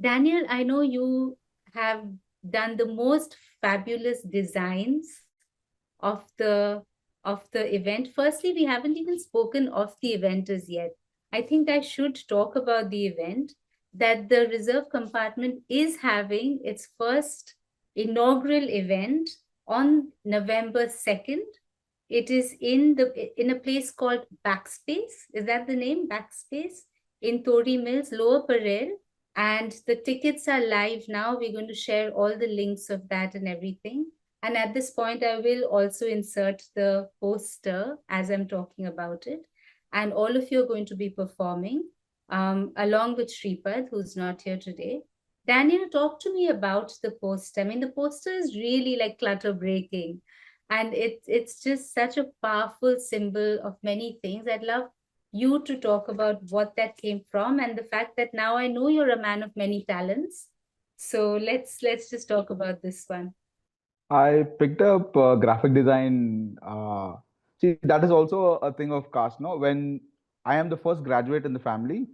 Daniel, I know you have done the most fabulous designs of the event. Firstly, we haven't even spoken of the event as yet. I think I should talk about the event, that the Reserve Compartment is having its first inaugural event on November 2nd. It is in a place called Backspace. Is that the name? Backspace in Tori Mills, Lower Parel. And the tickets are live now. We're going to share all the links of that and everything. And at this point, I will also insert the poster as I'm talking about it. And all of you are going to be performing along with Shripad, who's not here today. Daniel, talk to me about the poster. I mean, the poster is really like clutter breaking. And it's just such a powerful symbol of many things. I'd love you to talk about what that came from and the fact that now I know you're a man of many talents. So let's just talk about this one. I picked up graphic design. See, that is also a thing of caste, no? When I am the first graduate in the family,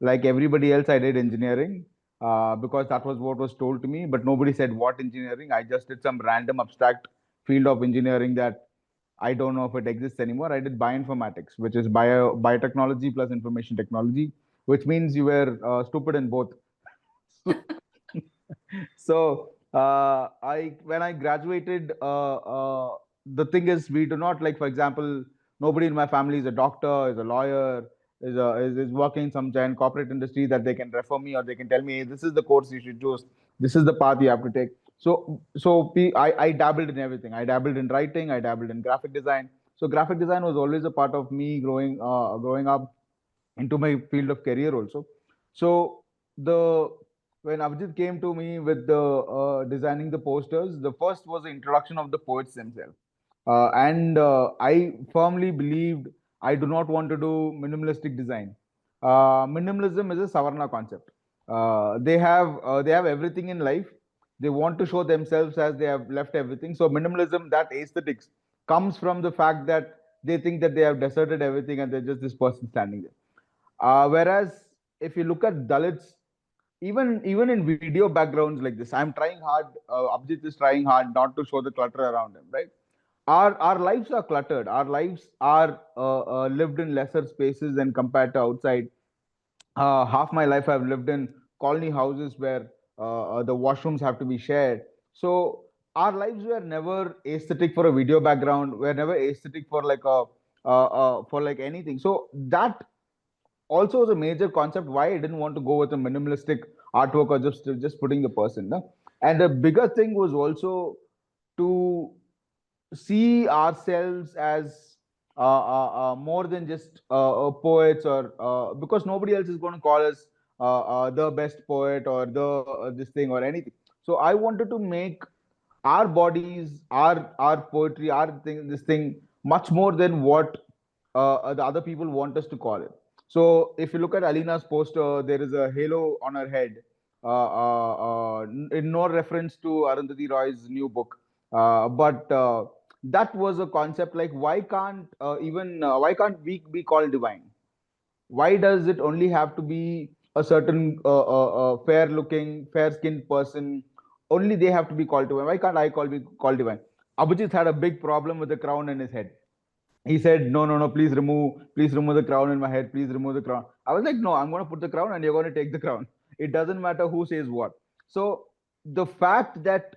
like everybody else, I did engineering because that was what was told to me. But nobody said what engineering. I just did some random abstract field of engineering that I don't know if it exists anymore. I did bioinformatics, which is biotechnology plus information technology, which means you were stupid in both. So I when I graduated, the thing is we do not like, for example, nobody in my family is a doctor, is a lawyer, is working in some giant corporate industry that they can refer me or they can tell me, hey, this is the course you should choose, this is the path you have to take. I dabbled in everything. I dabbled in writing, I dabbled in graphic design. So graphic design was always a part of me growing up into my field of career also. So the when Abhijit came to me with the designing the posters, the first was the introduction of the poets themselves, and I firmly believed I do not want to do minimalistic design. Minimalism is a Savarna concept. They have everything in life. They want to show themselves as they have left everything. So minimalism, that aesthetics, comes from the fact that they think that they have deserted everything and they're just this person standing there. Whereas if you look at Dalits, even in video backgrounds like this, I'm trying hard. Abhijit is trying hard not to show the clutter around him, right? Our lives are cluttered. Our lives are lived in lesser spaces than compared to outside. Half my life I've lived in colony houses where the washrooms have to be shared. So our lives were never aesthetic for a video background. Were never aesthetic for like a for like anything. So that also was a major concept why I didn't want to go with a minimalistic artwork or just putting the person. No? And the bigger thing was also to see ourselves as more than just poets or because nobody else is going to call us the best poet or the this thing or anything. So I wanted to make our bodies, our poetry, our thing, this thing much more than what the other people want us to call it. So if you look at Aleena's poster, there is a halo on her head, in no reference to Arundhati Roy's new book, but that was a concept like why can't we be called divine? Why does it only have to be a certain fair looking, fair skinned person? Only they have to be called divine. Why can't I be called divine? Abhijit had a big problem with the crown in his head. He said, no, no, no, please remove the crown in my head, please remove the crown. I was like, no, I'm going to put the crown and you're going to take the crown. It doesn't matter who says what. So the fact that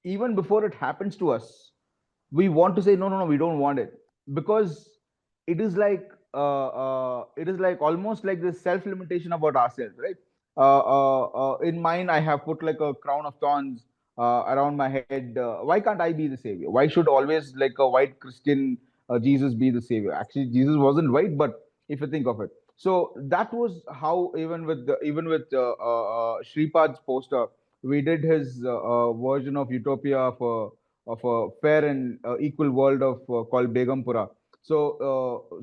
even before it happens to us, we want to say no, no, no, we don't want it, because it is like almost like this self limitation about ourselves, right? In mine I have put like a crown of thorns around my head. Why can't I be the savior? Why should always like a white Christian Jesus be the savior? Actually, Jesus wasn't white, but if you think of it. So that was how even with Shripad's poster, we did his version of utopia of a fair and equal world of called Begumpura. So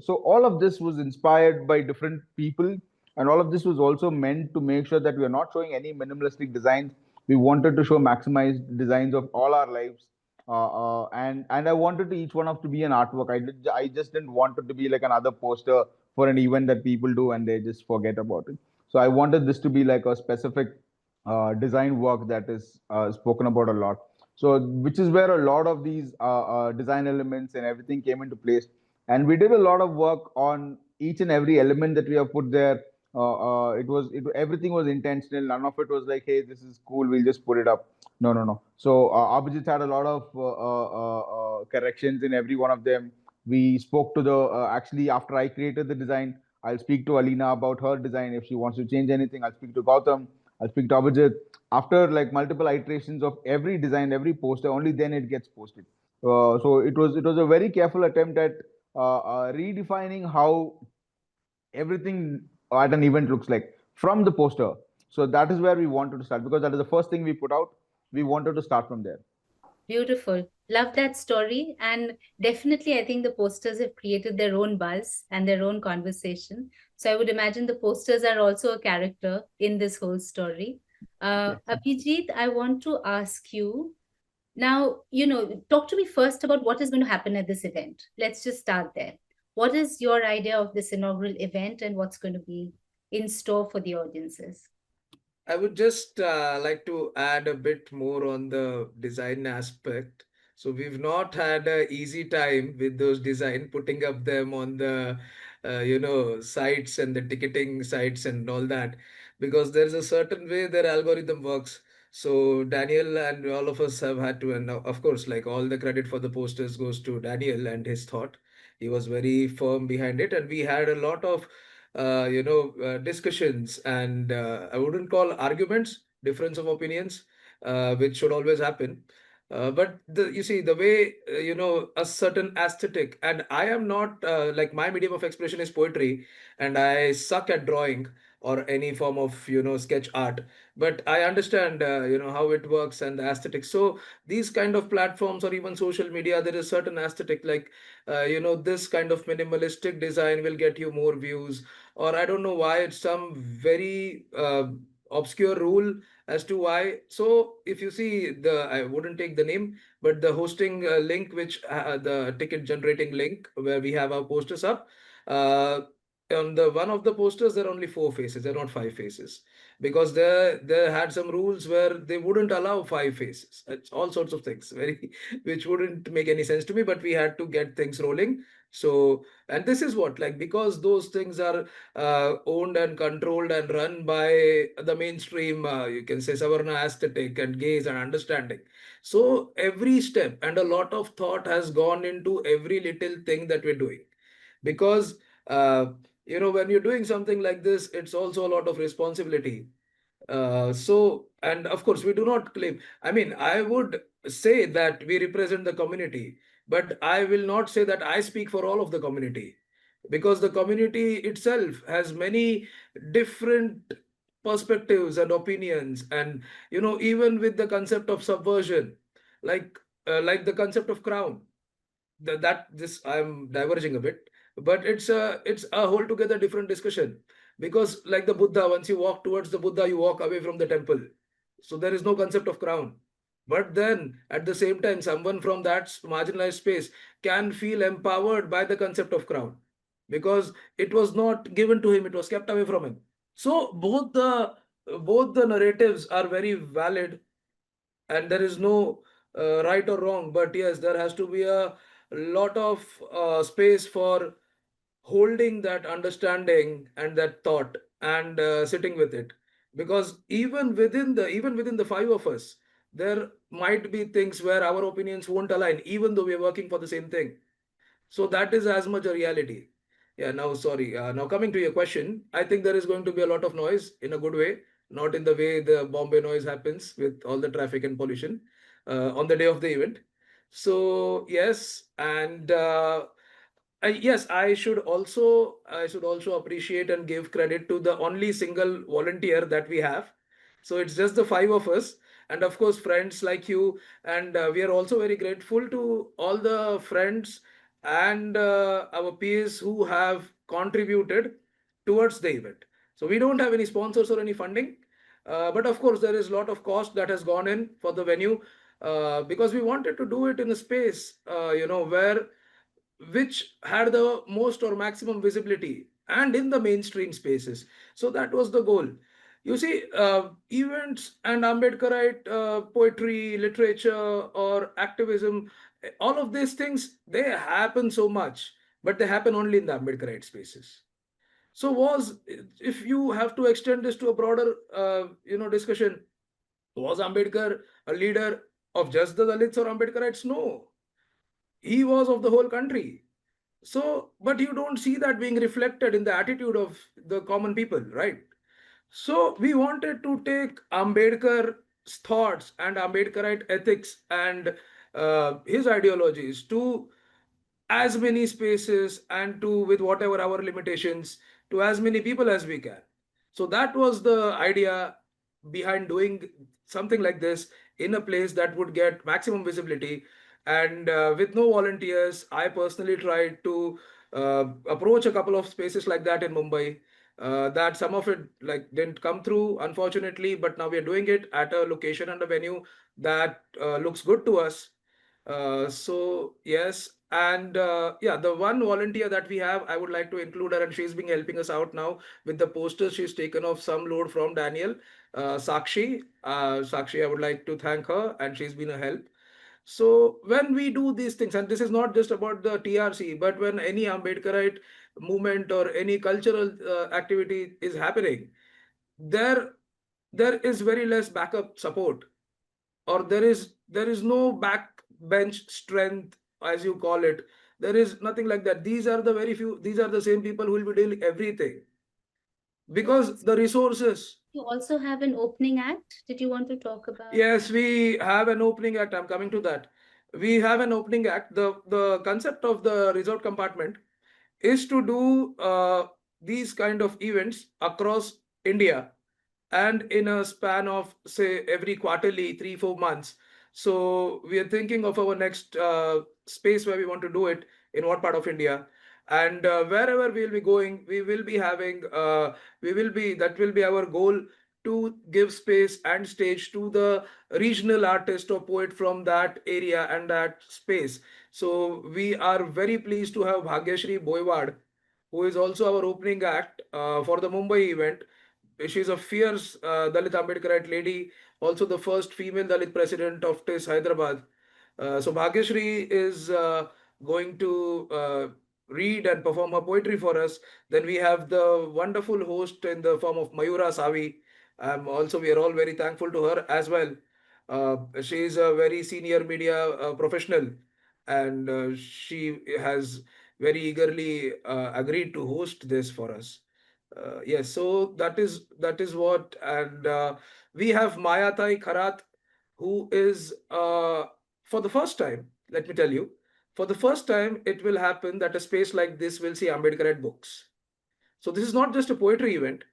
all of this was inspired by different people, and all of this was also meant to make sure that we are not showing any minimalistic designs. We wanted to show maximized designs of all our lives, and I wanted to each one of to be an artwork. I just didn't want it to be like another poster for an event that people do and they just forget about it. So I wanted this to be like a specific design work that is spoken about a lot. So, which is where a lot of these design elements and everything came into place. And we did a lot of work on each and every element that we have put there. Everything was intentional. None of it was like, hey, this is cool, we'll just put it up. No, no, no. So, Abhijit had a lot of corrections in every one of them. We spoke to the actually after I created the design, I'll speak to Aleena about her design. If she wants to change anything, I'll speak to Gautam. I'll speak to Abhijit. After like multiple iterations of every design, every poster, only then it gets posted. So it was a very careful attempt at redefining how everything at an event looks like from the poster. So that is where we wanted to start because that is the first thing we put out. We wanted to start from there. Beautiful. Love that story. And definitely, I think the posters have created their own buzz and their own conversation. So I would imagine the posters are also a character in this whole story. Yes. Abhijit, I want to ask you now, talk to me first about what is going to happen at this event. Let's just start there. What is your idea of this inaugural event and what's going to be in store for the audiences? I would just like to add a bit more on the design aspect. So we've not had a easy time with those design, putting up them on the sites and the ticketing sites and all that, because there's a certain way their algorithm works. So Daniel and all of us have had to, and of course, like all the credit for the posters goes to Daniel and his thought. He was very firm behind it, and we had a lot of discussions and I wouldn't call arguments, difference of opinions, which should always happen. But you see, the way, a certain aesthetic, and I am not like my medium of expression is poetry, and I suck at drawing or any form of, sketch art. But I understand, how it works and the aesthetic. So these kind of platforms or even social media, there is certain aesthetic, like, this kind of minimalistic design will get you more views, or I don't know why it's some very obscure rule as to why. So if you see the, I wouldn't take the name, but the hosting link, which the ticket generating link where we have our posters up, uh, on the one of the posters there are only 4 faces, they're not 5 faces, because they had some rules where they wouldn't allow 5 faces. It's all sorts of things very which wouldn't make any sense to me, but we had to get things rolling. So, and this is what, like, because those things are owned and controlled and run by the mainstream, you can say, Savarna aesthetic and gaze and understanding. So every step and a lot of thought has gone into every little thing that we're doing, because uh, when you're doing something like this, it's also a lot of responsibility. So, and of course, we do not claim. I mean, I would say that we represent the community, but I will not say that I speak for all of the community, because the community itself has many different perspectives and opinions, and even with the concept of subversion, like the concept of crown, that this I'm diverging a bit, but it's a whole together different discussion, because like the Buddha, once you walk towards the Buddha, you walk away from the temple, so there is no concept of crown. But then at the same time, someone from that marginalized space can feel empowered by the concept of crown, because it was not given to him, it was kept away from him. So both the narratives are very valid, and there is no right or wrong, but yes, there has to be a lot of space for holding that understanding and that thought, and sitting with it, because even within the 5 of us, there might be things where our opinions won't align, even though we are working for the same thing. So that is as much a reality. Yeah, now sorry. Now coming to your question, I think there is going to be a lot of noise in a good way, not in the way the Bombay noise happens with all the traffic and pollution on the day of the event. So yes, and yes, I should also appreciate and give credit to the only single volunteer that we have. So it's just the 5 of us, and of course friends like you, and we are also very grateful to all the friends and our peers who have contributed towards the event. So we don't have any sponsors or any funding, but of course there is a lot of cost that has gone in for the venue, because we wanted to do it in a space, where which had the most or maximum visibility and in the mainstream spaces. So that was the goal. You see, events and Ambedkarite poetry, literature, or activism, all of these things, they happen so much, but they happen only in the Ambedkarite spaces. So if you have to extend this to a broader, discussion, was Ambedkar a leader of just the Dalits or Ambedkarites? No, he was of the whole country. So, but you don't see that being reflected in the attitude of the common people, right? So we wanted to take Ambedkar's thoughts and Ambedkarite ethics and his ideologies to as many spaces and to, with whatever our limitations, to as many people as we can. So that was the idea behind doing something like this in a place that would get maximum visibility. And with no volunteers, I personally tried to approach a couple of spaces like that in Mumbai. That some of it like didn't come through, unfortunately, but now we are doing it at a location and a venue that looks good to us. So yes, and yeah, the one volunteer that we have, I would like to include her, and she's been helping us out now with the posters. She's taken off some load from Daniel, Sakshi. Sakshi, I would like to thank her, and she's been a help. So when we do these things, and this is not just about the TRC, but when any Ambedkarite movement or any cultural activity is happening, there there is very less backup support, or there is no backbench strength, as you call it. There is nothing like that. These are the very few, these are the same people who will be doing everything, because Yes. the resources. You also have an opening act. Did you want to talk about? Yes, we have an opening act. I'm coming to that. We have an opening act. The concept of the reserved compartment is to do these kind of events across India, and in a span of say every quarterly 3-4 months. So we are thinking of our next space where we want to do it, in what part of India. And wherever we'll be going, we will be having we will be that will be our goal, to give space and stage to the regional artist or poet from that area and that space. So we are very pleased to have Bhagyashri Boywad, who is also our opening act for the Mumbai event. She's a fierce Dalit Ambedkarite lady, also the first female Dalit president of TIS Hyderabad. So Bhagyashri is going to read and perform her poetry for us. Then we have the wonderful host in the form of Mayura Savi. Also, we are all very thankful to her as well. She is a very senior media professional, and she has very eagerly agreed to host this for us. Yes, so that is what, and we have Mayatai Kharat, who is for the first time. Let me tell you, for the first time, it will happen that a space like this will see Ambedkarite books. So this is not just a poetry event.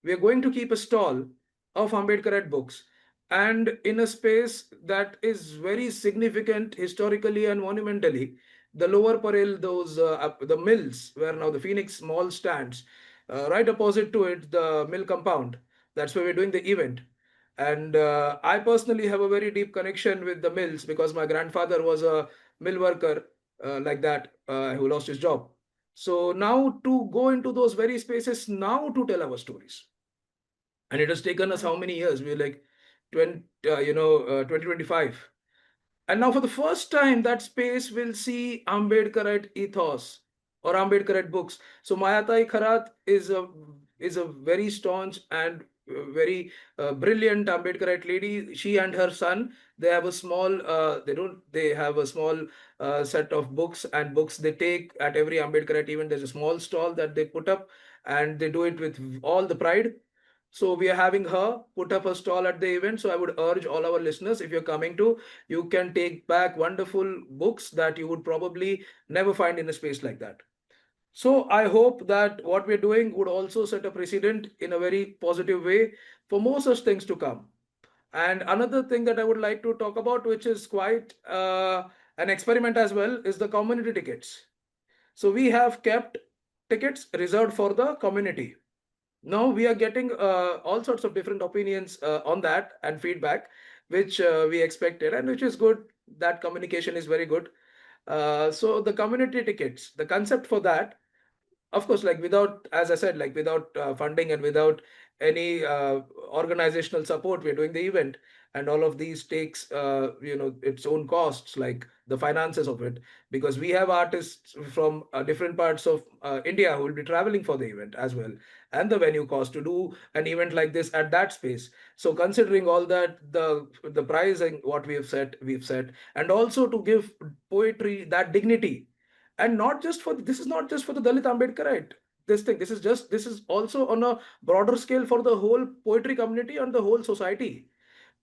We are going to keep a stall of Ambedkarite books, and in a space that is very significant historically and monumentally, the lower Parel, those the mills where now the Phoenix Mall stands, right opposite to it, the mill compound. That's where we're doing the event. And I personally have a very deep connection with the mills, because my grandfather was a mill worker like that, who lost his job. So now to go into those very spaces, now to tell our stories, and it has taken us how many years? We're like 20, 2025. And now, for the first time, that space will see Ambedkarite ethos or Ambedkarite books. So Mayatai Kharat is a very staunch and very brilliant Ambedkarite lady. She and her son, they have a small they have a small set of books, and books they take at every Ambedkarite event. There's a small stall that they put up, and they do it with all the pride. So we are having her put up a stall at the event. So I would urge all our listeners, if you're coming to, you can take back wonderful books that you would probably never find in a space like that. So I hope that what we're doing would also set a precedent in a very positive way for more such things to come. And another thing that I would like to talk about, which is quite an experiment as well, is the community tickets. So we have kept tickets reserved for the community. Now we are getting all sorts of different opinions on that and feedback, which we expected, and which is good. That communication is very good. So the community tickets, the concept for that, of course, like without, as I said, like without funding and without any organizational support, we're doing the event, and all of these takes its own costs, like the finances of it, because we have artists from different parts of India who will be traveling for the event as well, and the venue cost to do an event like this at that space. So considering all that, the pricing what we've set, and also to give poetry that dignity, and not just for this is not just for the Dalit Ambedkarite, this is also on a broader scale for the whole poetry community and the whole society,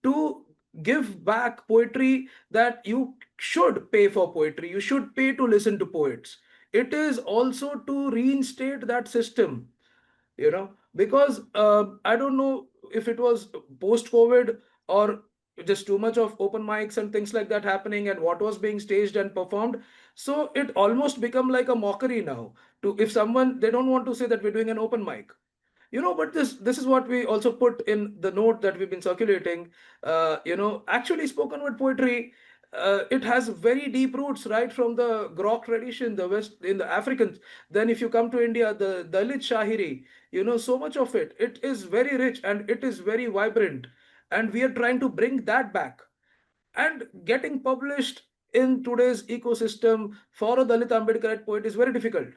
to give back poetry, that you should pay for poetry, you should pay to listen to poets. It is also to reinstate that system, because I don't know if it was post COVID, or just too much of open mics and things like that happening, and what was being staged and performed. So it almost become like a mockery now, to if someone, they don't want to say that we're doing an open mic, but this is what we also put in the note that we've been circulating. Actually, spoken word poetry, it has very deep roots right from the Grok tradition, the West, in the Africans. Then if you come to India, the Dalit-shahiri, so much of it is very rich and it is very vibrant, and we are trying to bring that back, and getting published in today's ecosystem for a Dalit Ambedkarite poet is very difficult.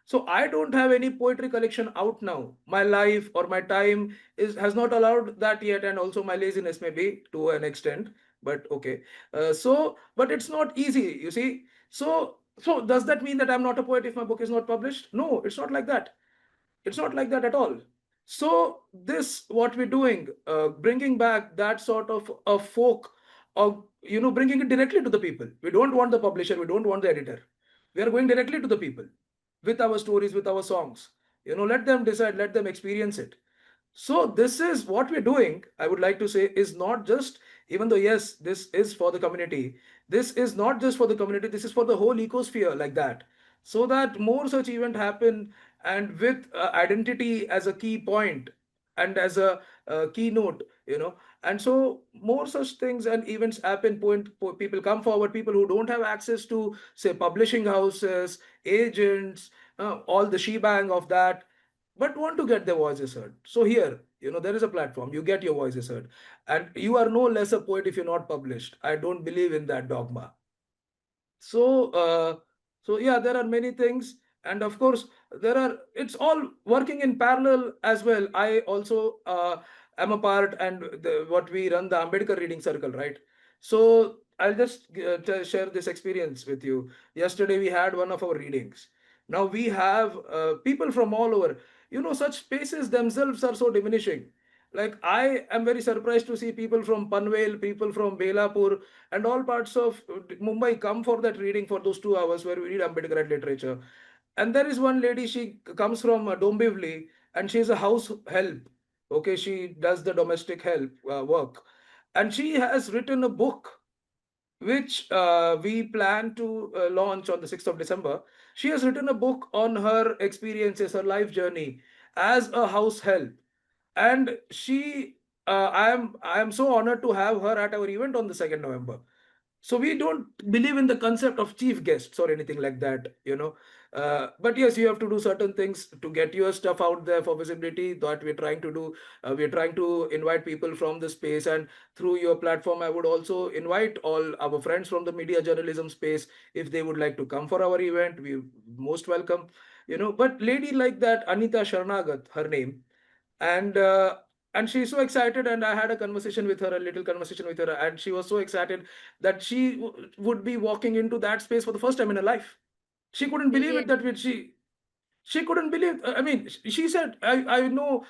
So I don't have any poetry collection out now. My life or my time has not allowed that yet, and also my laziness maybe to an extent. But okay, but it's not easy, you see. So does that mean that I'm not a poet if my book is not published? No, it's not like that. It's not like that at all. So this, what we're doing, bringing back that sort of a folk, of bringing it directly to the people. We don't want the publisher, we don't want the editor. We are going directly to the people with our stories, with our songs. Let them decide, let them experience it. So this is what we're doing, I would like to say, is not just, even though yes, this is for the community, this is not just for the community, this is for the whole ecosphere, like that, so that more such event happen, and with identity as a key point, and as a keynote, and so more such things and events happen. People come forward, people who don't have access to, say, publishing houses, agents, all the shebang of that, but want to get their voices heard. So here, there is a platform, you get your voices heard, and you are no less a poet if you're not published. I don't believe in that dogma. So yeah, there are many things, and of course it's all working in parallel as well. I also am a part, and what we run the Ambedkar reading circle, right? So I'll just share this experience with you. Yesterday we had one of our readings. Now we have people from all over. Such spaces themselves are so diminishing. Like, I am very surprised to see people from Panvel, people from Belapur, and all parts of Mumbai come for that reading for those 2 hours where we read Ambedkarite literature. And there is one lady, she comes from Dombivli, and she is a house help. Okay, she does the domestic help work. And she has written a book which we plan to launch on the 6th of December. She has written a book on her experiences, her life journey as a house help. And I am so honored to have her at our event on the 2nd November. So we don't believe in the concept of chief guests or anything like that. But yes, you have to do certain things to get your stuff out there for visibility. That we're trying to do. We're trying to invite people from the space, and through your platform, I would also invite all our friends from the media journalism space, if they would like to come for our event. We most welcome. But lady like that, Anita Sharnagat, her name, and she's so excited, and I had a conversation with her, a little conversation with her, and she was so excited that she would be walking into that space for the first time in her life. She couldn't believe it, Brilliant. that she couldn't believe. I mean, she said, I know,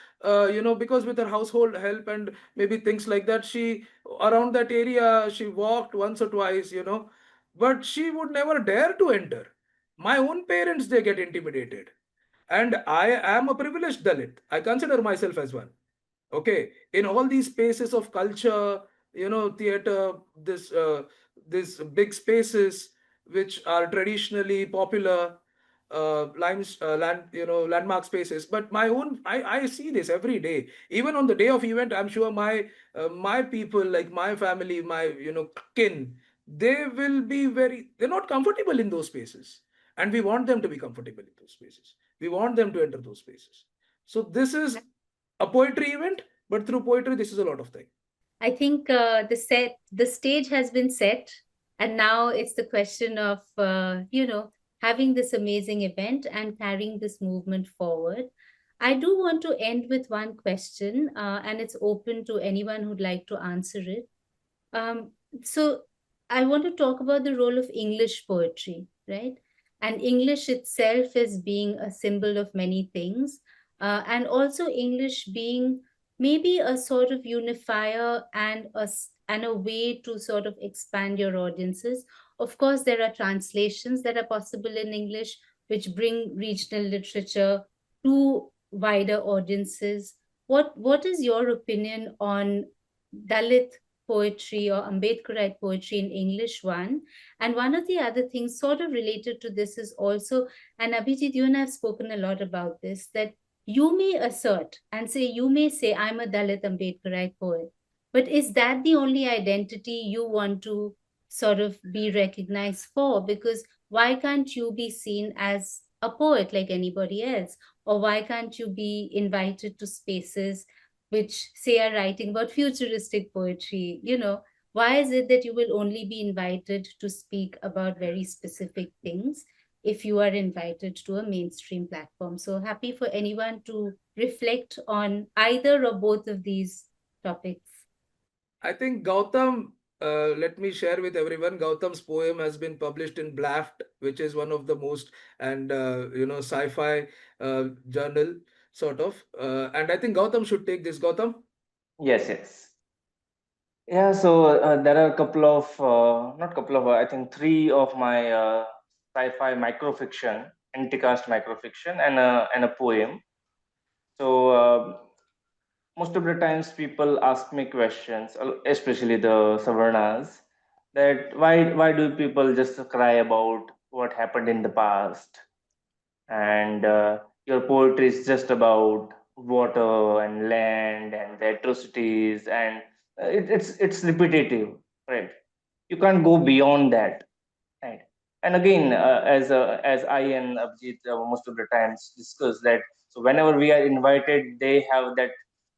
because with her household help and maybe things like that, she, around that area, she walked once or twice, but she would never dare to enter. My own parents, they get intimidated, and I am a privileged Dalit. I consider myself as one. Okay, in all these spaces of culture, theater, this big spaces which are traditionally popular, landmark spaces. But my own, I see this every day. Even on the day of event, I'm sure my people, like my family, my kin, they're not comfortable in those spaces, and we want them to be comfortable in those spaces. We want them to enter those spaces. So this is a poetry event, but through poetry, this is a lot of thing. I think the stage has been set, and now it's the question of having this amazing event and carrying this movement forward. I do want to end with one question, and it's open to anyone who'd like to answer it. Um, so I want to talk about the role of English poetry, right? And English itself as being a symbol of many things, and also English being maybe a sort of unifier and and a way to sort of expand your audiences. Of course, there are translations that are possible in English, which bring regional literature to wider audiences. What is your opinion on Dalit poetry or Ambedkarite poetry in English one? And one of the other things sort of related to this is also, and Abhijit, you and I have spoken a lot about this, that you may assert and say, you may say, I'm a Dalit Ambedkarite poet. But is that the only identity you want to sort of be recognized for? Because why can't you be seen as a poet like anybody else? Or why can't you be invited to spaces which say are writing about futuristic poetry? Why is it that you will only be invited to speak about very specific things if you are invited to a mainstream platform? So happy for anyone to reflect on either or both of these topics. I think Gautam, let me share with everyone. Gautam's poem has been published in Blaft, which is one of the most and sci-fi journal sort of. And I think Gautam should take this. Gautam. Yes, yes. Yeah, so there are a couple of, not couple of, I think three of my sci-fi microfiction, anti-caste microfiction, and a poem. So most of the times people ask me questions, especially the Savarnas, that why do people just cry about what happened in the past, and your poetry is just about water and land and the atrocities, and it's repetitive, right? You can't go beyond that, right? And again, as I and Abhijit most of the times discuss that, so whenever we are invited, they have that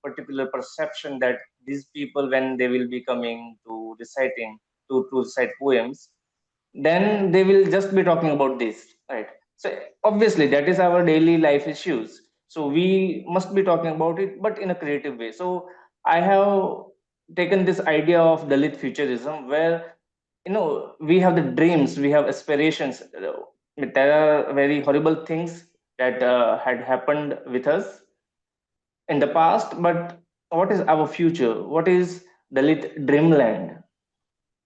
particular perception that these people, when they will be coming to reciting to recite poems, then they will just be talking about this, right? So obviously that is our daily life issues, so we must be talking about it, but in a creative way. So I have taken this idea of Dalit futurism, where we have the dreams, we have aspirations. There are very horrible things that had happened with us in the past, but what is our future? What is Dalit dreamland?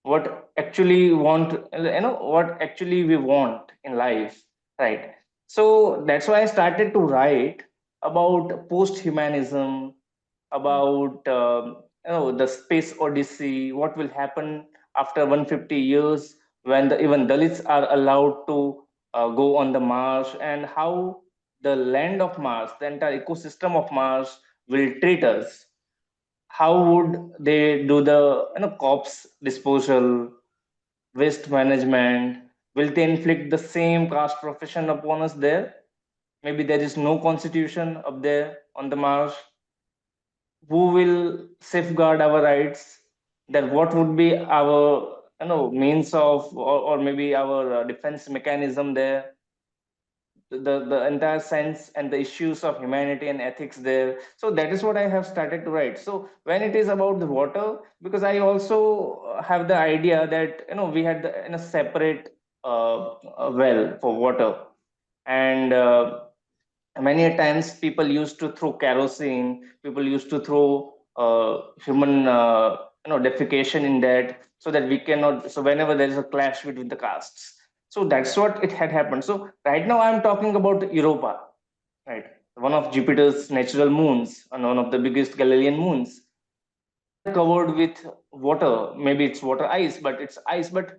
What actually want, what actually we want in life, right? So that's why I started to write about post-humanism, about the space odyssey, what will happen after 150 years, when even Dalits are allowed to go on the Mars, and how the land of Mars, the entire ecosystem of Mars, will treat us. How would they do the corpse disposal, waste management? Will they inflict the same caste profession upon us there? Maybe there is no constitution up there on the Mars. Who will safeguard our rights? Then what would be our means of, or maybe our defense mechanism there? The entire sense and the issues of humanity and ethics there. So that is what I have started to write. So when it is about the water, because I also have the idea that we had in a separate well for water, and many a times people used to throw kerosene, people used to throw human defecation in that, so that we cannot, so whenever there is a clash between the castes, so that's what it had happened. So right now I'm talking about Europa, right? One of Jupiter's natural moons and one of the biggest Galilean moons. They are covered with water. Maybe it's water ice, but it's ice. But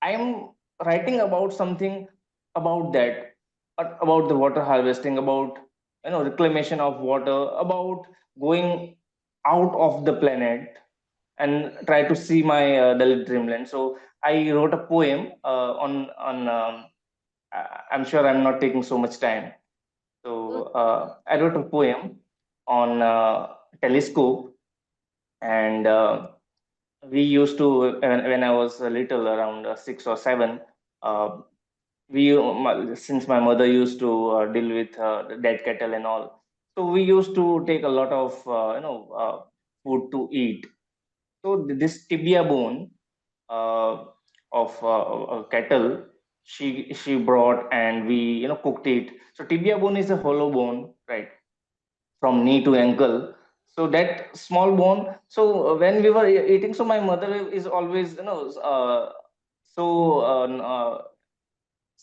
I am writing about something about that, about the water harvesting, about reclamation of water, about going out of the planet and try to see my Dalit dreamland. So I wrote a poem on. I'm sure I'm not taking so much time. So Good. I wrote a poem on telescope. And we used to, when I was a little, around 6 or 7, uh, since my mother used to deal with dead cattle and all, so we used to take a lot of food to eat. So this tibia bone uh, of cattle, she brought, and we cooked it. So tibia bone is a hollow bone, right, from knee to ankle. So that small bone. So when we were eating, so my mother is always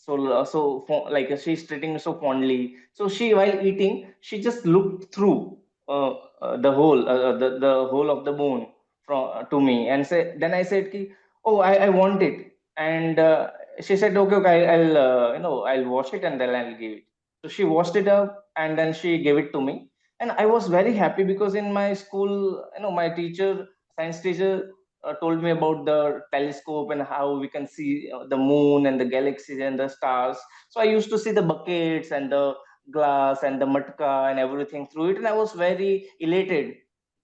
so like she's treating me so fondly. So she, while eating, she just looked through the whole of the bone from to me, and say, then I said ki, oh, I want it. And she said, okay, okay, I'll wash it and then I'll give it. So she washed it up and then she gave it to me. And I was very happy because in my school, my teacher, science teacher, told me about the telescope and how we can see the moon and the galaxies and the stars. So I used to see the buckets and the glass and the matka and everything through it, and I was very elated.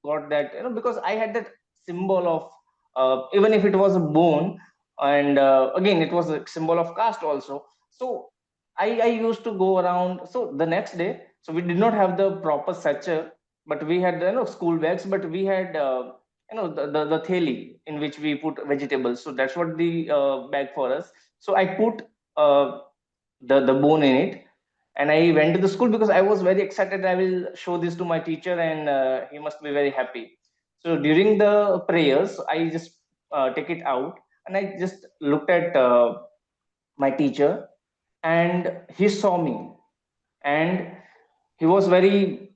Got that, because I had that symbol of, even if it was a bone, and again it was a symbol of caste also. So I used to go around. So the next day, so we did not have the proper satchel, but we had school bags, but we had the theli in which we put vegetables. So that's what the bag for us. So I put uh, the bone in it, and I went to the school because I was very excited. I will show this to my teacher, and he must be very happy. So during the prayers, I just take it out, and I just looked at my teacher, and he saw me, and he was very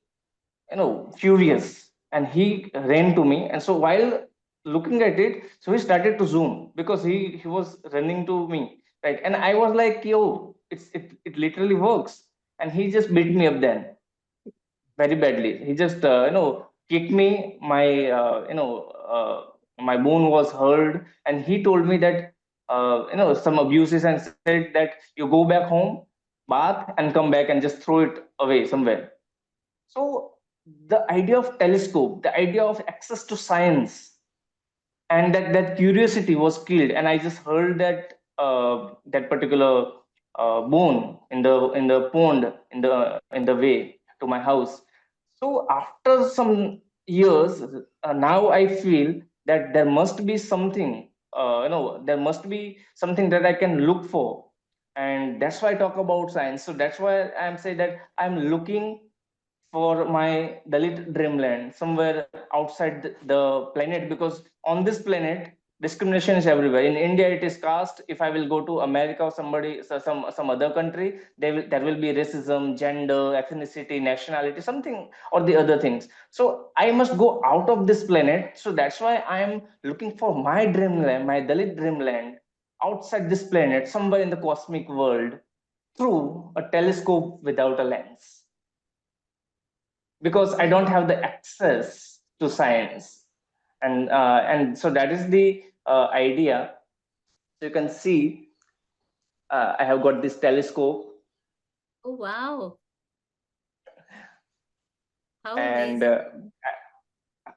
furious, and he ran to me. And so while looking at it, so he started to zoom because he was running to me, right? And I was like, yo, it literally works. And he just beat me up then very badly. He just kicked me. My bone was hurt, and he told me that some abuses, and said that you go back home, bath, and come back and just throw it away somewhere. So the idea of telescope, the idea of access to science, and that curiosity was killed. And I just heard that that particular bone in the pond in the way to my house. So after some years, now I feel that there must be something. There must be something that I can look for, and that's why I talk about science. So that's why I'm saying that I'm looking for my Dalit dreamland somewhere outside the planet, because on this planet discrimination is everywhere. In India, it is caste. If I will go to America or some other country, there will be racism, gender, ethnicity, nationality, something or the other things. So I must go out of this planet. So that's why I am looking for my dreamland, my Dalit dreamland, outside this planet, somewhere in the cosmic world, through a telescope without a lens, because I don't Wow. have the access to science. And so that is the idea. So you can see, I have got this telescope, Oh, wow. How and amazing.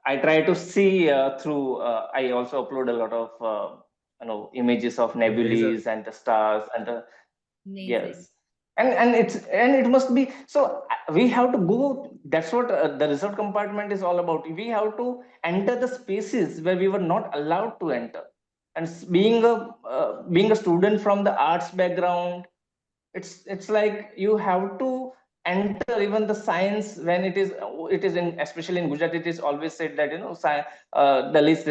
I try to see through. I also upload a lot of images of Laser. nebulae and the stars and the. Amazing. Yes. And it must be so. We have to go. That's what the reserved compartment is all about. We have to enter the spaces where we were not allowed to enter. And being a student from the arts background, it's like you have to enter even the science. When it is in, especially in Gujarat, it is always said that Dalits,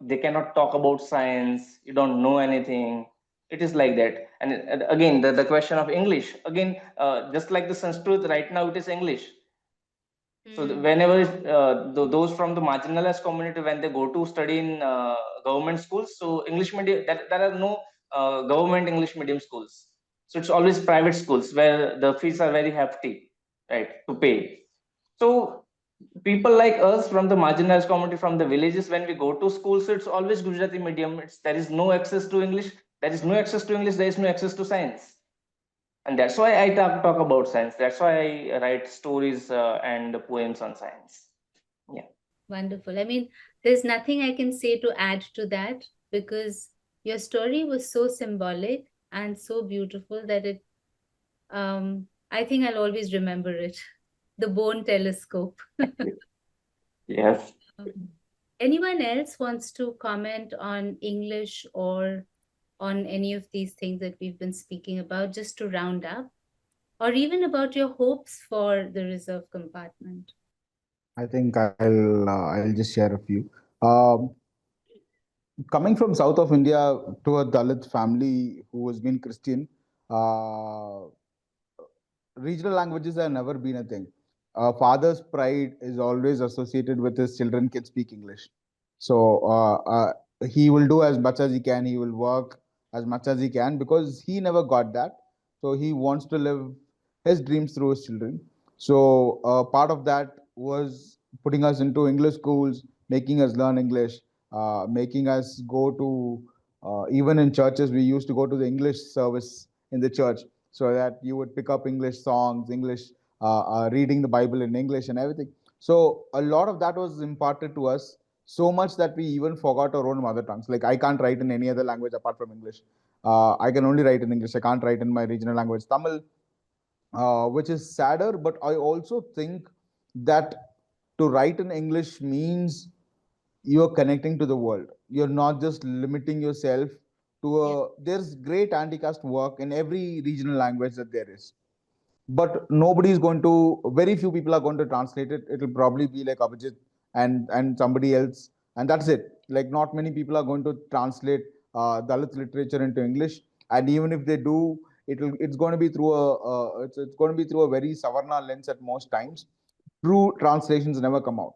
they cannot talk about science. You don't know anything. It is like that. And again, the question of English again, just like the Sanskrit, right now it is English. So Hmm. whenever those from the marginalized community, when they go to study in government schools, so English medium, there are no government English medium schools. So it's always private schools where the fees are very hefty, right, to pay. So people like us from the marginalized community, from the villages, when we go to schools, so it's always Gujarati medium. There is no access to English. There is no access to English. There is no access to science. And that's why I talk about science. That's why I write stories and poems on science. Yeah. Wonderful. I mean, there's nothing I can say to add to that because your story was so symbolic and so beautiful that I think I'll always remember it. The bone telescope. Yes. Um, Anyone else wants to comment on English or on any of these things that we've been speaking about, just to round up, or even about your hopes for the reserve compartment? I think I'll just share a few. Um, Coming from south of India to a Dalit family who has been Christian, uh, regional languages have never been a thing. A father's pride is always associated with his children can speak English. So he will do as much as he can. He will work as much as he can because he never got that. So he wants to live his dreams through his children. So part of that was putting us into English schools, making us learn English, making us go to even in churches. We used to go to the English service in the church so that you would pick up English songs, English reading the Bible in English and everything. So a lot of that was imparted to us so much that we even forgot our own mother tongues. Like I can't write in any other language apart from English. I can only write in English. I can't write in my regional language, Tamil, which is sadder. But I also think that to write in English means you're connecting to the world. You're not just limiting yourself to Yeah. a. There's great anti-caste work in every regional language that there is, but nobody is going to. Very few people are going to translate it. It'll probably be like Abhijit and somebody else, and that's it. Like not many people are going to translate Dalit literature into English, and even if they do, it's going to be through it's going to be through a very Savarna lens at most times. True translations never come out.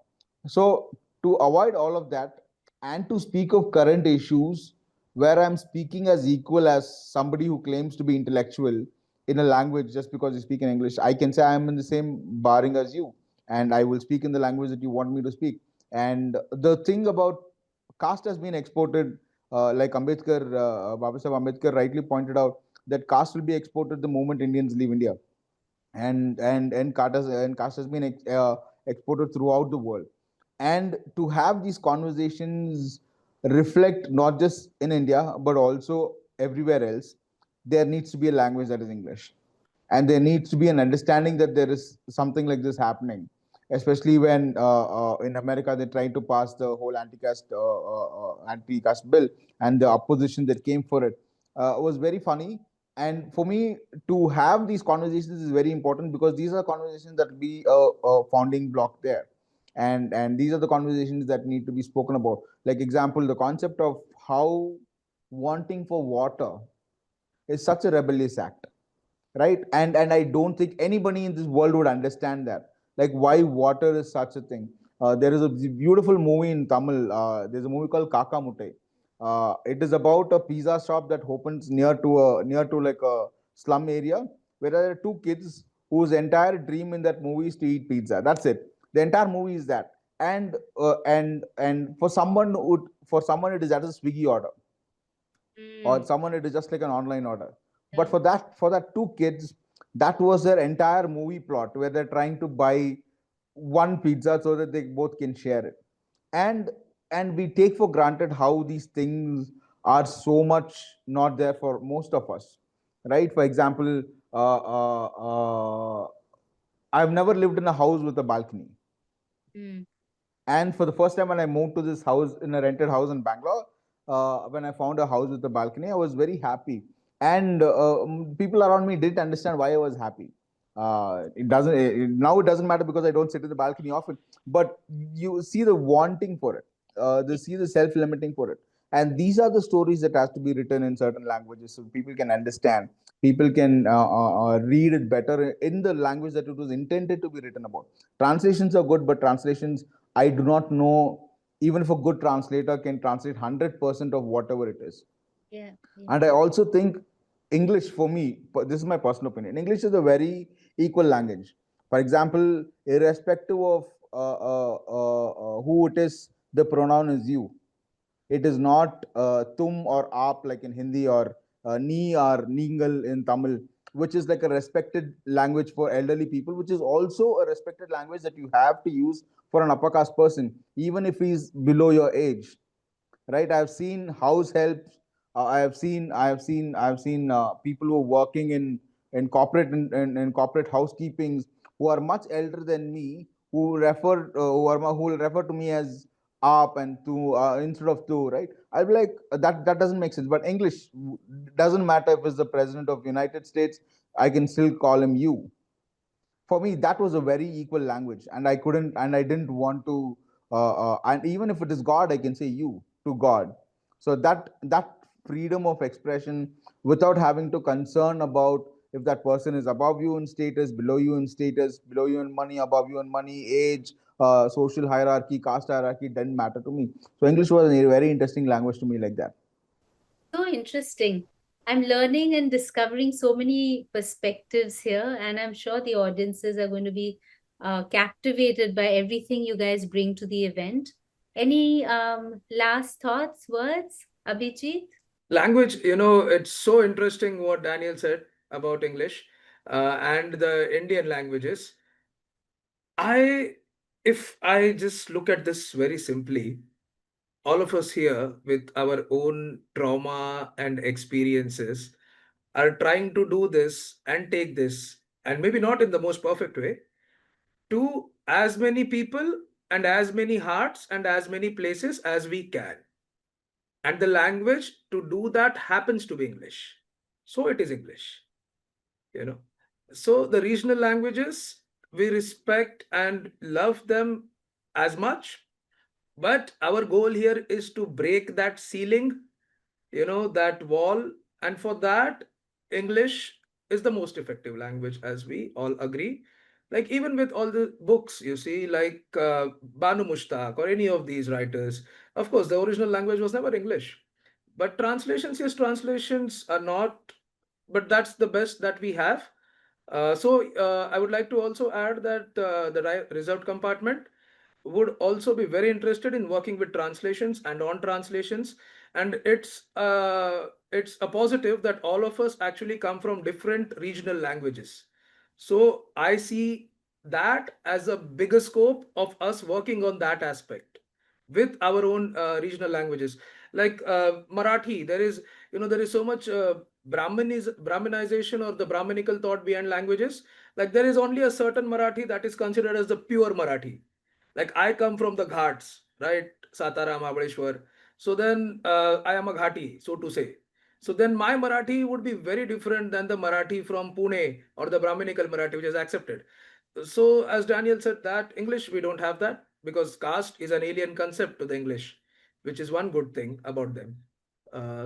So to avoid all of that and to speak of current issues where I'm speaking as equal as somebody who claims to be intellectual in a language just because you speak in English, I can say I'm in the same barring as you, and I will speak in the language that you want me to speak. And the thing about caste has been exported, like Baba Saheb Ambedkar rightly pointed out, that caste will be exported the moment Indians leave India, and caste has been exported throughout the world. And to have these conversations reflect not just in India but also everywhere else, there needs to be a language that is English, and there needs to be an understanding that there is something like this happening, especially when in America they're trying to pass the whole anti-caste bill, and the opposition that came for it was very funny. And for me, to have these conversations is very important because these are conversations that will be a founding block there, and these are the conversations that need to be spoken about. Like example, the concept of how wanting for water is such a rebellious act, right? And I don't think anybody in this world would understand that, like why water is such a thing. There is a beautiful movie in Tamil. There's a movie called Kaka Mutai. It is about a pizza shop that opens near to like a slum area where there are two kids whose entire dream in that movie is to eat pizza. That's it. The entire movie is that. And for someone it is just a Swiggy order, or someone it is just like an online order. But Yeah. for that two kids, that was their entire movie plot, where they're trying to buy one pizza so that they both can share it. And and we take for granted how these things are so much not there for most of us, right? For example, I've never lived in a house with a balcony. Mm. And for the first time, when I moved to this house in a rented house in Bangalore, when I found a house with a balcony, I was very happy. And people around me didn't understand why I was happy. Now it doesn't matter because I don't sit in the balcony often. But you see the wanting for it, Yeah. see the self-limiting for it. And these are the stories that has to be written in certain languages so people can understand. People can read it better in the language that it was intended to be written about. Translations are good, but translations, I do not know, even if a good translator can translate 100% of whatever it is. Yeah. Yeah. And I also think English, for me, this is my personal opinion, English is a very equal language. For example, irrespective of who it is, the pronoun is you. It is not tum or aap like in Hindi, or ni or ningal in Tamil. which is like a respected language for elderly people, which is also a respected language that you have to use for an upper caste person, even if he's below your age, right? I've seen house helps. I have seen people who are working in corporate in corporate housekeepings, who are much elder than me, who will refer to me as up and to, instead of to, right? I'll be like, that doesn't make sense. But English doesn't matter if it's the president of United States, I can still call him you. For me, that was a very equal language, and I didn't want to, and even if it is God, I can say you to God. So that freedom of expression, without having to concern about if that person is above you in status, below you in status, below you in money, above you in money, age, social hierarchy, caste hierarchy, didn't matter to me. So English was a very interesting language to me, like that. So interesting. I'm learning and discovering so many perspectives here, and I'm sure the audiences are going to be captivated by everything you guys bring to the event. Any last thoughts, words, Abhijit? Language, it's so interesting what Daniel said about English and the Indian languages. I, if I just look at this very simply, all of us here with our own trauma and experiences are trying to do this and take this, and maybe not in the most perfect way, to as many people and as many hearts and as many places as we can. And the language to do that happens to be English. So it is English, you know. So the regional languages, we respect and love them as much, but our goal here is to break that ceiling, that wall. And for that, English is the most effective language, as we all agree. Like, even with all the books, you see, like Banu Mushtaq or any of these writers, of course, the original language was never English. But translations, yes, translations are not, but that's the best that we have. I would like to also add that the reserved compartment would also be very interested in working with translations and on translations. And it's a positive that all of us actually come from different regional languages. So I see that as a bigger scope of us working on that aspect with our own regional languages. Like Marathi, there is so much Brahminization or the Brahminical thought behind languages. Like, there is only a certain Marathi that is considered as the pure Marathi. Like, I come from the Ghats, right? Satara, Mahabaleshwar. So then I am a Ghati, so to say. So then my Marathi would be very different than the Marathi from Pune or the Brahminical Marathi, which is accepted. So, as Daniel said, that English, we don't have that because caste is an alien concept to the English, which is one good thing about them.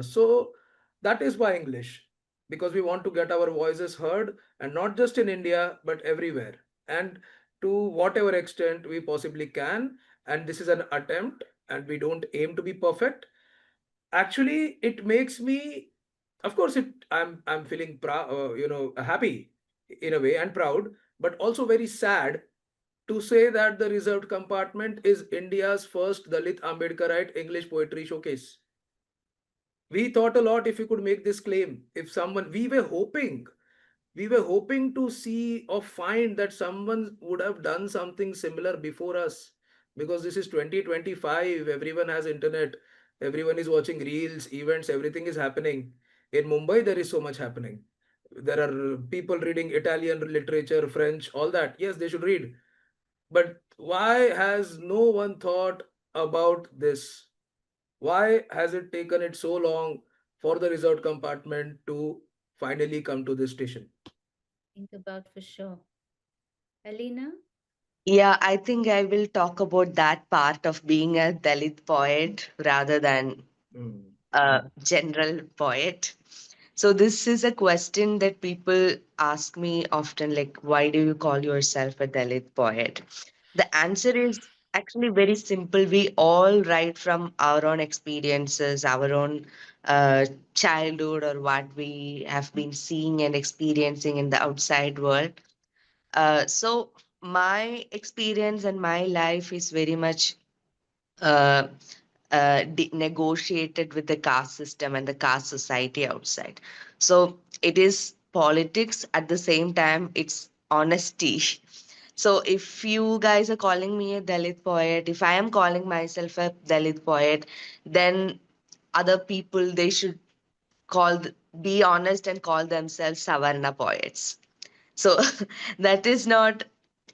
So that is why English, because we want to get our voices heard, and not just in India, but everywhere. And to whatever extent we possibly can. And this is an attempt, and we don't aim to be perfect. Actually, it makes me, of course, I'm feeling proud, happy in a way and proud, but also very sad to say that the reserved compartment is India's first Dalit Ambedkarite English poetry showcase. We thought a lot if we could make this claim. If someone, we were hoping to see or find that someone would have done something similar before us, because this is 2025. Everyone has internet, everyone is watching reels, events, everything is happening. In Mumbai, there is so much happening. There are people reading Italian literature, French, all that. Yes, they should read. But why has no one thought about this? Why has it taken it so long for the reserved compartment to finally come to this station? Think about for sure. Aleena? Yeah, I think I will talk about that part of being a Dalit poet rather than Mm. a general poet. So, this is a question that people ask me often, like, why do you call yourself a Dalit poet? The answer is actually very simple. We all write from our own experiences, our own childhood, or what we have been seeing and experiencing in the outside world. So my experience and my life is very much uh, negotiated with the caste system and the caste society outside. So it is politics, at the same time it's honesty. So if you guys are calling me a Dalit poet, if I am calling myself a Dalit poet, then other people, they should be honest and call themselves Savarna poets. So that is not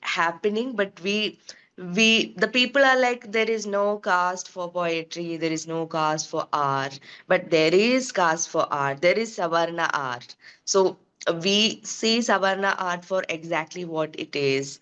happening, but the people are like, there is no caste for poetry, there is no caste for art, but there is caste for art, there is Savarna art. So we see Savarna art for exactly what it is,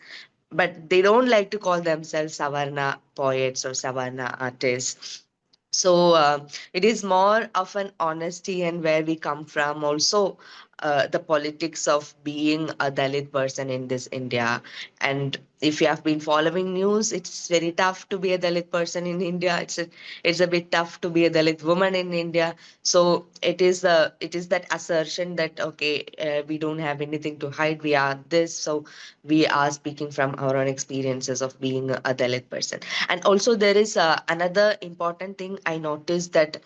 but they don't like to call themselves Savarna poets or Savarna artists. So it is more of an honesty and where we come from. Also, the politics of being a Dalit person in this India. And if you have been following news, it's very tough to be a Dalit person in India. It's a bit tough to be a Dalit woman in India. So it is that assertion that okay, we don't have anything to hide. We are this. So we are speaking from our own experiences of being a Dalit person. And also, there is another important thing I noticed, that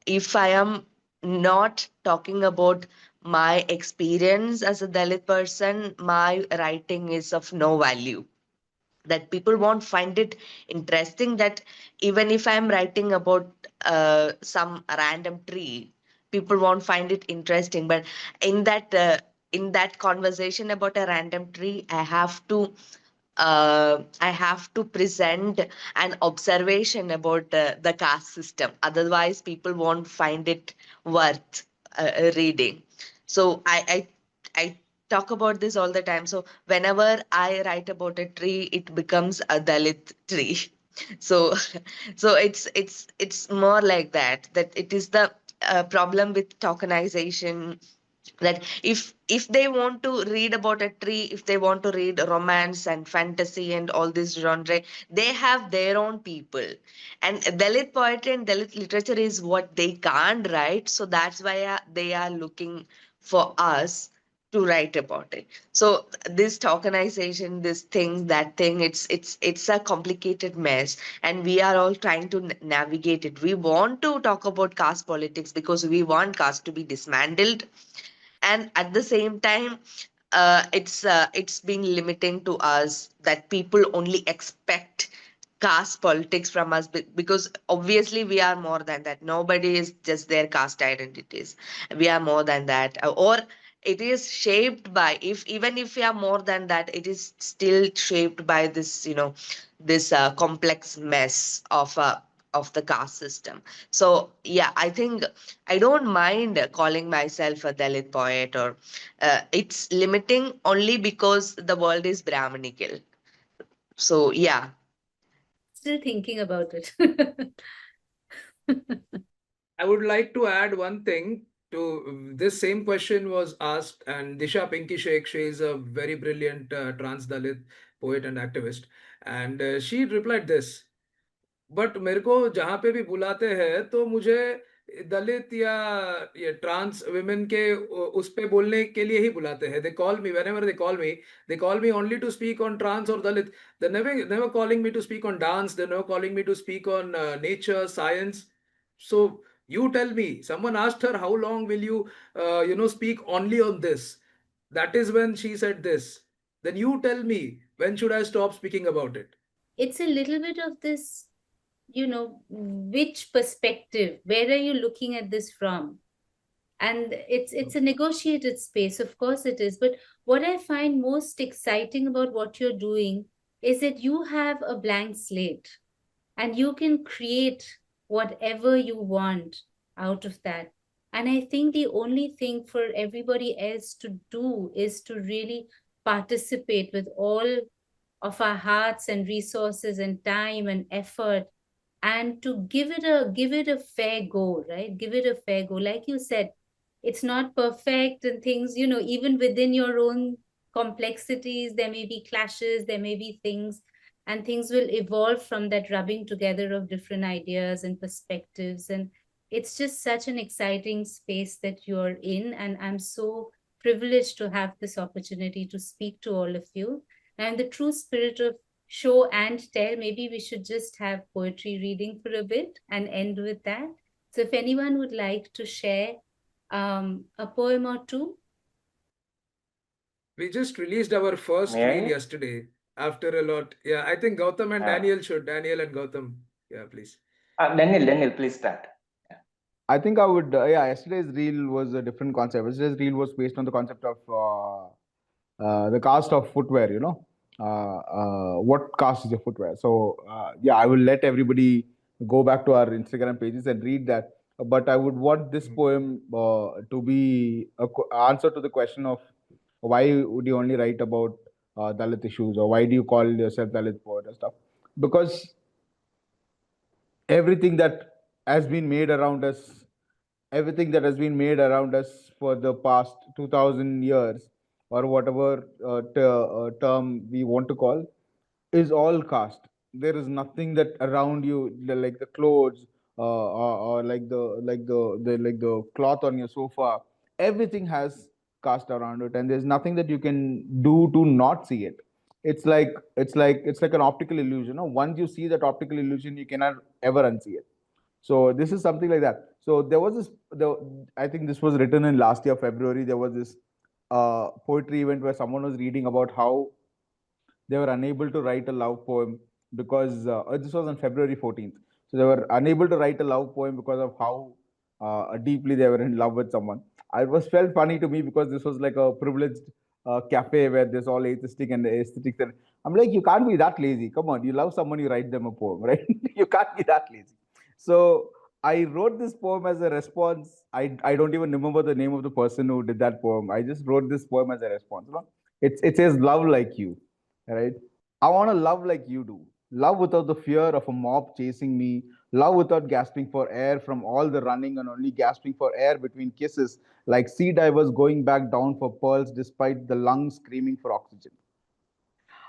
if I am not talking about my experience as a Dalit person, my writing is of no value. That people won't find it interesting, that even if I'm writing about some random tree, people won't find it interesting. But in that conversation about a random tree, I have to present an observation about the caste system. Otherwise, people won't find it worth reading. So I talk about this all the time. So whenever I write about a tree, it becomes a Dalit tree. So it's more like that. That it is the problem with tokenization, that if they want to read about a tree, if they want to read romance and fantasy and all this genre, they have their own people. And Dalit poetry and Dalit literature is what they can't write, so that's why they are looking for us to write about it. So this tokenization, this thing, that thing, it's a complicated mess, and we are all trying to navigate it. We want to talk about caste politics because we want caste to be dismantled, and at the same time it's been limiting to us, that people only expect caste politics from us, because obviously we are more than that. Nobody is just their caste identities. We are more than that. Or it is shaped by, if even if we are more than that, it is still shaped by this, this complex mess of the caste system. So yeah, I think I don't mind calling myself a Dalit poet, or it's limiting only because the world is Brahminical. So yeah. Still thinking about it. I would like to add one thing to this. Same question was asked, and Disha Pinky Sheikh, she is a very brilliant trans Dalit poet and activist, and she replied this. But मेरे को जहां पे भी बुलाते हैं तो मुझे दलित या ये ट्रांस वुमेन के उस पे बोलने के लिए ही बुलाते हैं. They call me whenever they call me only to speak on trans और Dalit. They never calling me to speak on dance. They never calling me to speak on nature science. So you tell me, someone asked her, how long will you speak only on this? That is when she said this. Then you tell me, when should I stop speaking about it? It's a little bit of this, which perspective, where are you looking at this from? And it's a negotiated space, of course it is. But what I find most exciting about what you're doing is that you have a blank slate and you can create whatever you want out of that. And I think the only thing for everybody else to do is to really participate with all of our hearts and resources and time and effort, and to give it a fair go, right? Give it a fair go. Like you said, it's not perfect, and things, even within your own complexities, there may be clashes, there may be things, and things will evolve from that rubbing together of different ideas and perspectives. And it's just such an exciting space that you're in, and I'm so privileged to have this opportunity to speak to all of you. And the true spirit of show and tell, maybe we should just have poetry reading for a bit and end with that. So if anyone would like to share a poem or two. We just released our first reel May yesterday after a lot. Yeah, I think Gautam and I? Daniel should. Daniel and Gautam. Yeah, please. Daniel, please start. Yeah. I think I would. Yeah, yesterday's reel was a different concept. Yesterday's reel was based on the concept of the caste of footwear. What caste is your footwear? So yeah, I will let everybody go back to our Instagram pages and read that. But I would want this poem to be a answer to the question of why would you only write about Dalit issues, or why do you call yourself Dalit poet and stuff? Because everything that has been made around us, everything that has been made around us for the past 2000 years, or whatever term we want to call, is all caste. There is nothing that around you, like the clothes, or like the cloth on your sofa. Everything has caste around it, and there's nothing that you can do to not see it. It's like an optical illusion. No? Once you see that optical illusion, you cannot ever unsee it. So this is something like that. So there was this. I think this was written in last year February. There was this poetry event where someone was reading about how they were unable to write a love poem because this was on February 14th. So they were unable to write a love poem because of how deeply they were in love with someone. It was felt funny to me because this was like a privileged cafe where there's all atheistic and aesthetics. And I'm like, you can't be that lazy. Come on, you love someone, you write them a poem, right? You can't be that lazy. So I wrote this poem as a response. I don't even remember the name of the person who did that poem. I just wrote this poem as a response. It says love like you, right? I want to love like you do. Love without the fear of a mob chasing me. Love without gasping for air from all the running and only gasping for air between kisses, like sea divers going back down for pearls despite the lungs screaming for oxygen.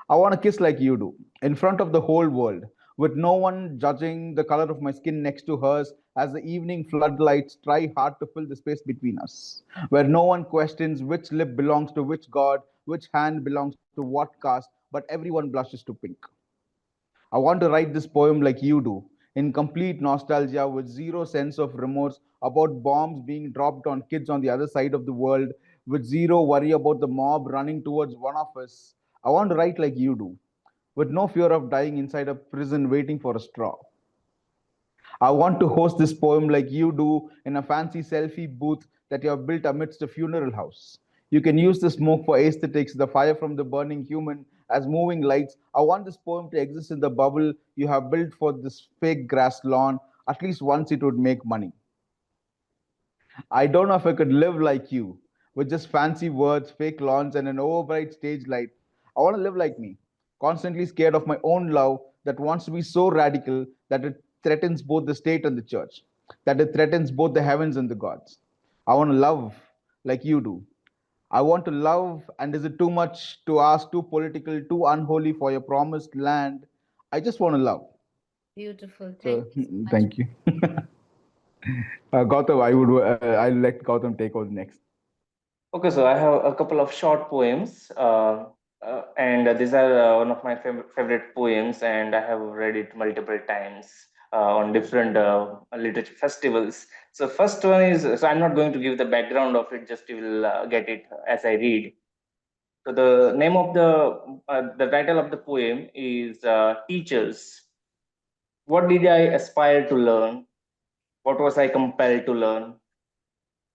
I want to kiss like you do, in front of the whole world, with no one judging the color of my skin next to hers as the evening floodlights try hard to fill the space between us, where no one questions which lip belongs to which god, which hand belongs to what caste, but everyone blushes to pink. I want to write this poem like you do, in complete nostalgia with zero sense of remorse about bombs being dropped on kids on the other side of the world, with zero worry about the mob running towards one of us. I want to write like you do, with no fear of dying inside a prison waiting for a straw. I want to host this poem like you do in a fancy selfie booth that you have built amidst a funeral house. You can use the smoke for aesthetics, the fire from the burning human as moving lights. I want this poem to exist in the bubble you have built for this fake grass lawn. At least once it would make money. I don't know if I could live like you, with just fancy words, fake lawns, and an overbright stage light. I want to live like me, constantly scared of my own love that wants to be so radical that it threatens both the state and the church, that it threatens both the heavens and the gods. I want to love like you do. I want to love, and is it too much to ask, too political, too unholy for your promised land? I just want to love. Beautiful. So, Thank you so much. thank you. Gautam, I'll let Gautam take over next. Okay, so I have a couple of short poems, and these are one of my favorite poems, and I have read it multiple times on different literature festivals. So first one is, so I'm not going to give the background of it, just you will get it as I read. So the name of the title of the poem is Teachers. What did I aspire to learn? What was I compelled to learn?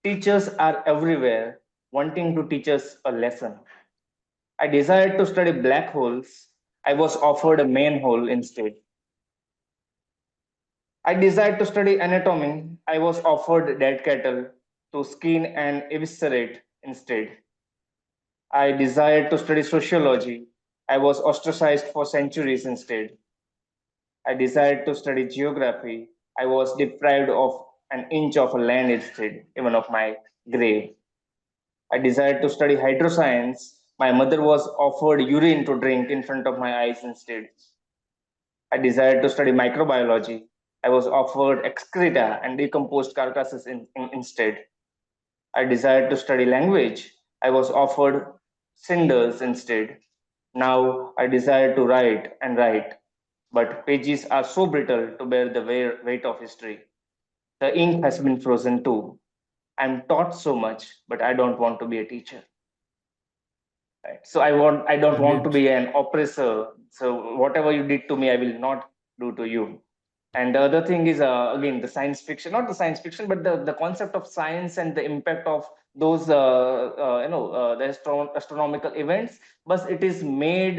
Teachers are everywhere, wanting to teach us a lesson. I desired to study black holes. I was offered a main hole instead. I desired to study anatomy. I was offered dead cattle to skin and eviscerate instead. I desired to study sociology. I was ostracized for centuries instead. I desired to study geography. I was deprived of an inch of land instead, even of my grave. I desired to study hydroscience. My mother was offered urine to drink in front of my eyes instead. I desired to study microbiology. I was offered excreta and decomposed carcasses instead. I desired to study language. I was offered cinders instead. Now I desire to write and write, but pages are so brittle to bear the weight of history. The ink has been frozen too. I'm taught so much, but I don't want to be a teacher. Right? So I don't want to Brilliant. be an oppressor. So whatever you did to me, I will not do to you. And the other thing is, again, the science fiction, not the science fiction, but the concept of science and the impact of those, the astronomical events. But it is made,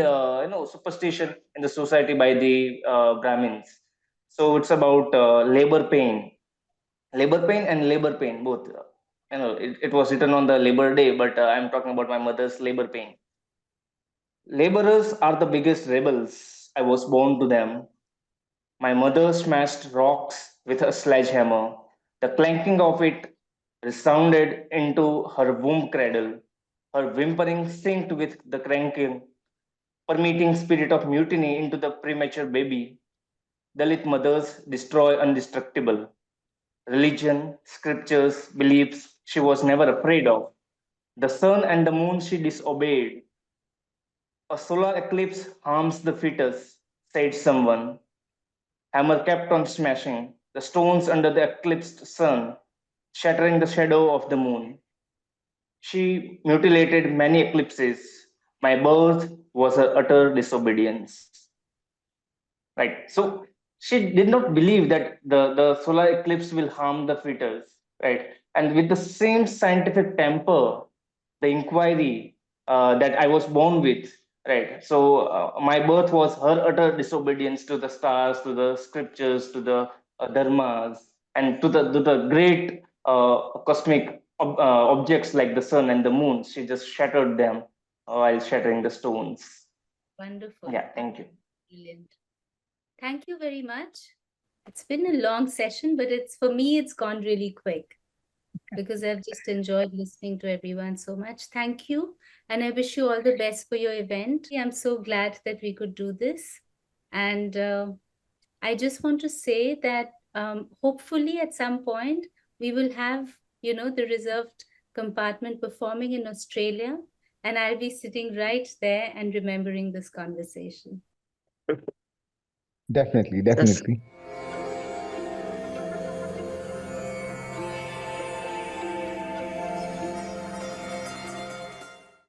superstition in the society by the Brahmins. So it's about labor pain and labor pain, both. It was written on the Labor Day, but I'm talking about my mother's labor pain. Laborers are the biggest rebels. I was born to them. My mother smashed rocks with a sledgehammer. The clanking of it resounded into her womb cradle. Her whimpering synced with the cranking, permeating spirit of mutiny into the premature baby. Dalit mothers destroy undestructible. Religion, scriptures, beliefs she was never afraid of. The sun and the moon she disobeyed. A solar eclipse harms the fetus, said someone. Hammer kept on smashing the stones under the eclipsed sun, shattering the shadow of the moon. She mutilated many eclipses. My birth was her utter disobedience. Right. So she did not believe that the solar eclipse will harm the fetus. Right. And with the same scientific temper, the inquiry that I was born with, right? So my birth was her utter disobedience to the stars, to the scriptures, to the dharmas, and to the great cosmic objects like the sun and the moon. She just shattered them while shattering the stones. Wonderful. Yeah, thank you. Brilliant. Thank you very much. It's been a long session, but for me, it's gone really quick because I've just enjoyed listening to everyone so much. Thank you. And I wish you all the best for your event. I'm so glad that we could do this. And I just want to say that hopefully at some point we will have, the Reserved Compartment performing in Australia. And I'll be sitting right there and remembering this conversation. Definitely, That's definitely.